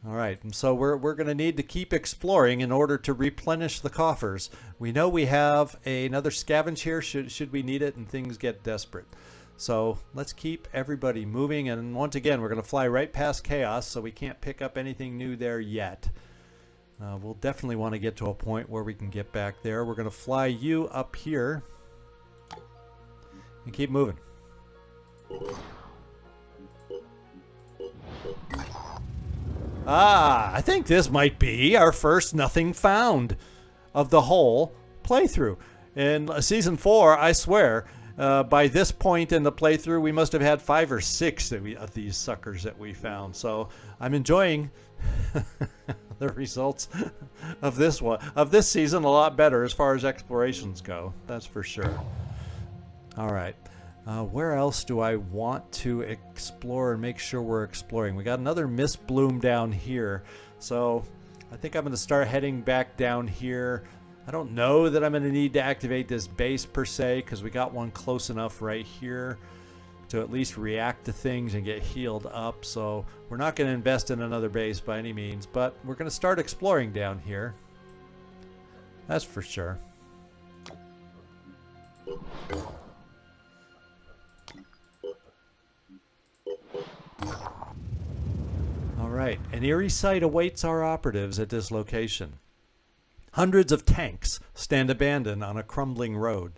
All right, and so we're going to need to keep exploring in order to replenish the coffers. We know we have another scavenge here should we need it and things get desperate. So let's keep everybody moving, and once again, we're going to fly right past Chaos, so we can't pick up anything new there yet. We'll definitely want to get to a point where we can get back there. We're going to fly you up here and keep moving. I think this might be our first nothing found of the whole playthrough. In Season 4, I swear, by this point in the playthrough, we must have had 5 or 6 of these suckers that we found. So I'm enjoying the results of this season a lot better as far as explorations go. That's for sure. All right. Where else do I want to explore and make sure we're exploring? We got another mist bloom down here. So I think I'm going to start heading back down here. I don't know that I'm going to need to activate this base per se, because we got one close enough right here to at least react to things and get healed up. So we're not going to invest in another base by any means, but we're going to start exploring down here. That's for sure. All right, an eerie sight awaits our operatives at this location. Hundreds of tanks stand abandoned on a crumbling road.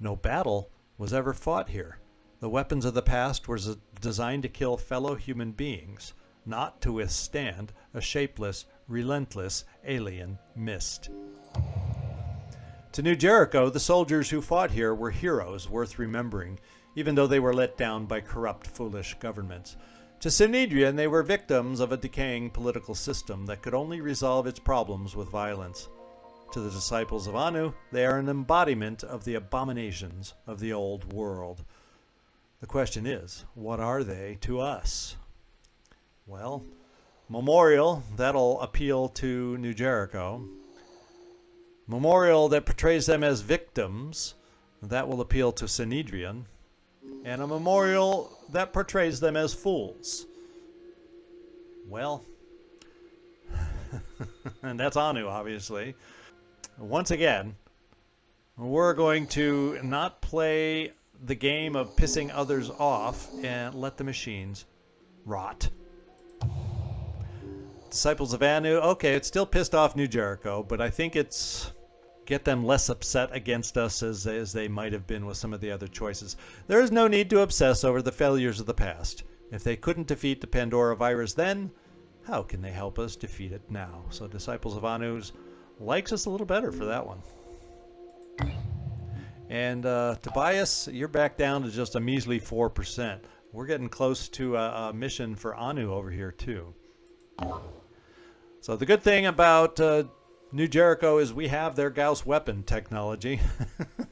No battle was ever fought here. The weapons of the past were designed to kill fellow human beings, not to withstand a shapeless, relentless alien mist. To New Jericho, the soldiers who fought here were heroes worth remembering, even though they were let down by corrupt, foolish governments. To Synedrian, they were victims of a decaying political system that could only resolve its problems with violence. To the disciples of Anu, they are an embodiment of the abominations of the old world. The question is, what are they to us? Well, Memorial, that'll appeal to New Jericho. Memorial that portrays them as victims, that will appeal to Synedrian. And a memorial that portrays them as fools. Well, and that's Anu, obviously. Once again, we're going to not play the game of pissing others off and let the machines rot. Disciples of Anu, okay, it's still pissed off New Jericho, but I think it's get them less upset against us as they might have been with some of the other choices. There is no need to obsess over the failures of the past. If they couldn't defeat the Pandora virus then, how can they help us defeat it now? So Disciples of Anu's likes us a little better for that one. And Tobias, you're back down to just a measly 4%. We're getting close to a mission for Anu over here too. So the good thing about New Jericho is we have their Gauss weapon technology.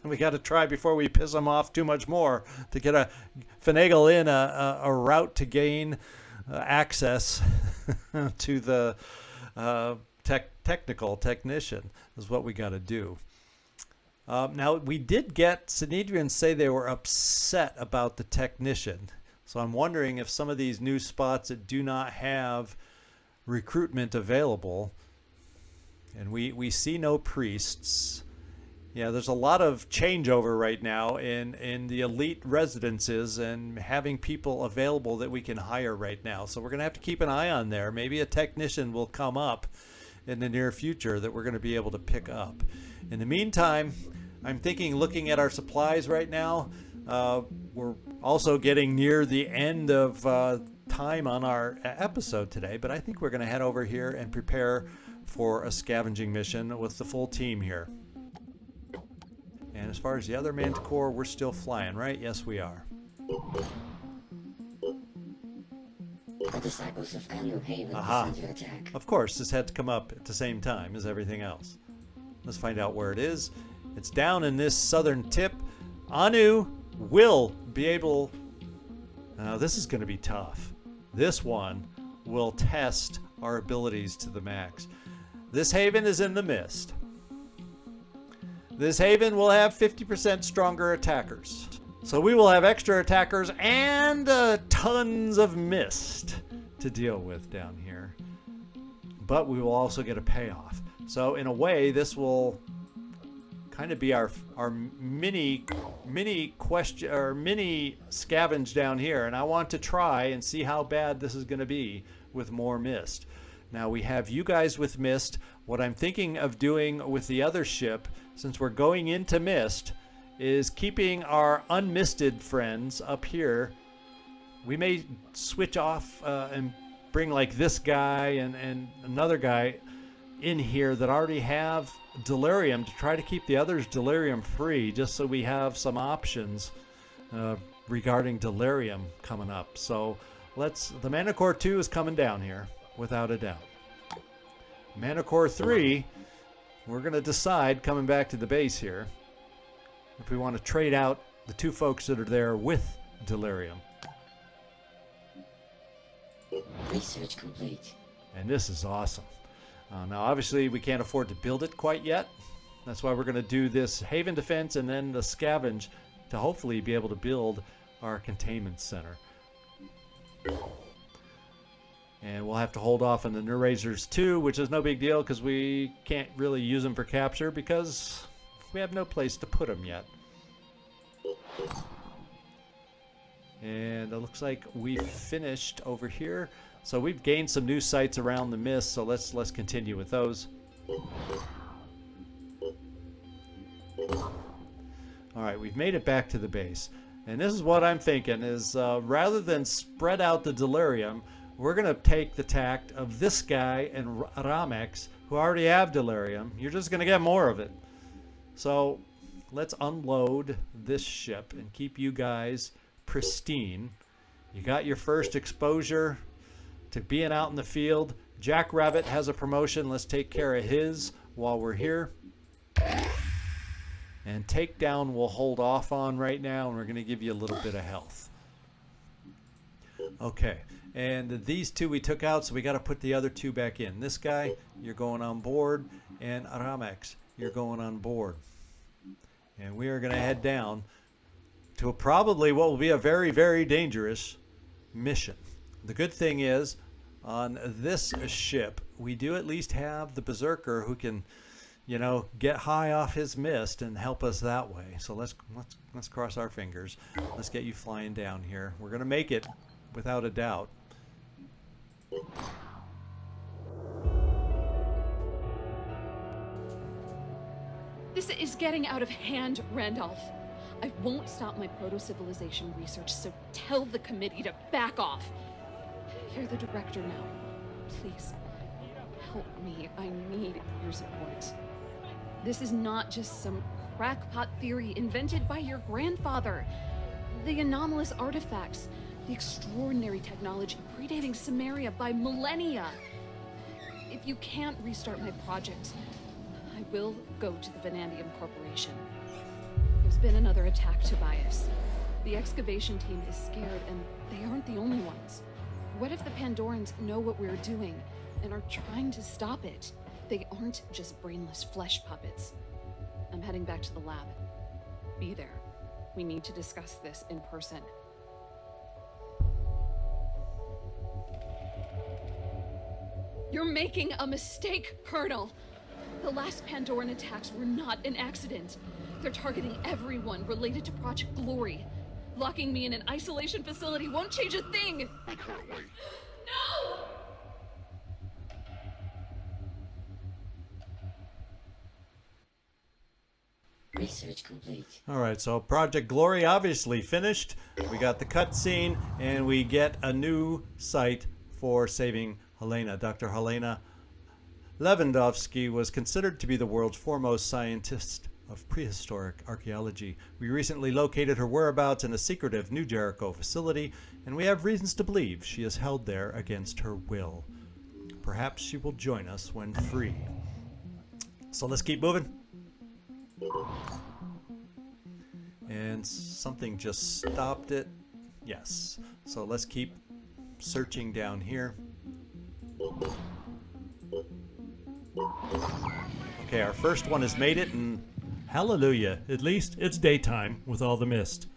We got to try before we piss them off too much more to get finagle in a route to gain access to the technical technician is what we got to do. Now, we did get Synedrians say they were upset about the technician. So I'm wondering if some of these new spots that do not have recruitment available, and we see no priests. Yeah, there's a lot of changeover right now in the elite residences and having people available that we can hire right now. So we're going to have to keep an eye on there. Maybe a technician will come up in the near future that we're going to be able to pick up. In the meantime, I'm thinking looking at our supplies right now, we're also getting near the end of time on our episode today, but I think we're going to head over here and prepare for a scavenging mission with the full team here. And as far as the other Manticore, we're still flying, right? Yes, we are. The disciples of Haven Aha. to attack. Of course, this had to come up at the same time as everything else. Let's find out where it is. It's down in this southern tip. Anu will be able... Now, this is going to be tough. This one will test our abilities to the max. This haven is in the mist. This haven will have 50% stronger attackers. So we will have extra attackers and tons of mist to deal with down here. But we will also get a payoff. So in a way, this will kind of be our mini question or mini scavenge down here, and I want to try and see how bad this is going to be with more mist. Now we have you guys with mist. What I'm thinking of doing with the other ship, since we're going into mist, is keeping our unmisted friends up here. We may switch off and bring like this guy and another guy in here that already have delirium to try to keep the others delirium free, just so we have some options regarding delirium coming up. So the Mana Core 2 is coming down here without a doubt. Mana Core 3, we're going to decide coming back to the base here if we want to trade out the two folks that are there with delirium. Research complete. And this is awesome. Now, obviously, we can't afford to build it quite yet. That's why we're going to do this Haven Defense and then the Scavenge to hopefully be able to build our containment center. And we'll have to hold off on the Nerazers too, which is no big deal because we can't really use them for capture because we have no place to put them yet. And it looks like we finished over here. So we've gained some new sites around the mist, so let's continue with those. Alright, we've made it back to the base. And this is what I'm thinking is rather than spread out the delirium, we're going to take the tact of this guy and Ramex, who already have delirium. You're just going to get more of it. So let's unload this ship and keep you guys pristine. You got your first exposure to being out in the field. Jackrabbit has a promotion. Let's take care of his while we're here. And takedown we'll hold off on right now, and we're going to give you a little bit of health. Okay, and these two we took out, so we got to put the other two back in. This guy, you're going on board, and Ramex, you're going on board. And we are going to head down to probably what will be a very, very dangerous mission. The good thing is, on this ship, we do at least have the Berserker who can, you know, get high off his mist and help us that way. So let's cross our fingers. Let's get you flying down here. We're going to make it, without a doubt. This is getting out of hand, Randolph. I won't stop my proto-civilization research, so tell the committee to back off. You're the director now. Please, help me. I need your support. This is not just some crackpot theory invented by your grandfather. The anomalous artifacts, the extraordinary technology predating Samaria by millennia. If you can't restart my project, I will go to the Vanadium Corporation. There's been another attack, Tobias. The excavation team is scared, and they aren't the only ones. What if the Pandorans know what we're doing and are trying to stop it? They aren't just brainless flesh puppets. I'm heading back to the lab. Be there. We need to discuss this in person. You're making a mistake, Colonel. The last Pandoran attacks were not an accident. They're targeting everyone related to Project Glory. Locking me in an isolation facility won't change a thing! No! Research complete. Alright, so Project Glory obviously finished. We got the cutscene, and we get a new site for saving Helena. Dr. Helena Lewandowski was considered to be the world's foremost scientist of prehistoric archaeology. We recently located her whereabouts in a secretive New Jericho facility, and we have reasons to believe she is held there against her will. Perhaps she will join us when free. So let's keep moving. And something just stopped it. Yes. So let's keep searching down here. Okay, our first one has made it, and hallelujah, at least it's daytime with all the mist.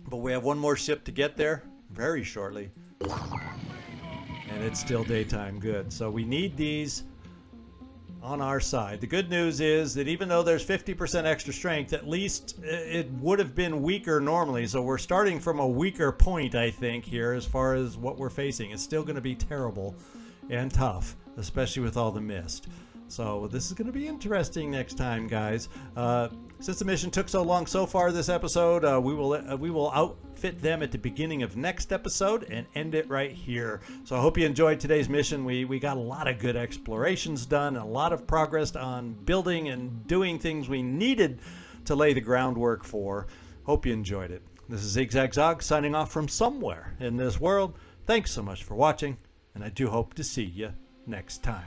But we have one more ship to get there very shortly. And it's still daytime. Good. So we need these on our side. The good news is that even though there's 50% extra strength, at least it would have been weaker normally. So we're starting from a weaker point, I think, here as far as what we're facing. It's still going to be terrible and tough, especially with all the mist. So this is going to be interesting next time, guys. Since the mission took so long so far this episode, we will outfit them at the beginning of next episode and end it right here. So I hope you enjoyed today's mission. We got a lot of good explorations done, a lot of progress on building and doing things we needed to lay the groundwork for. Hope you enjoyed it. This is Zigzag Zog signing off from somewhere in this world. Thanks so much for watching, and I do hope to see you next time.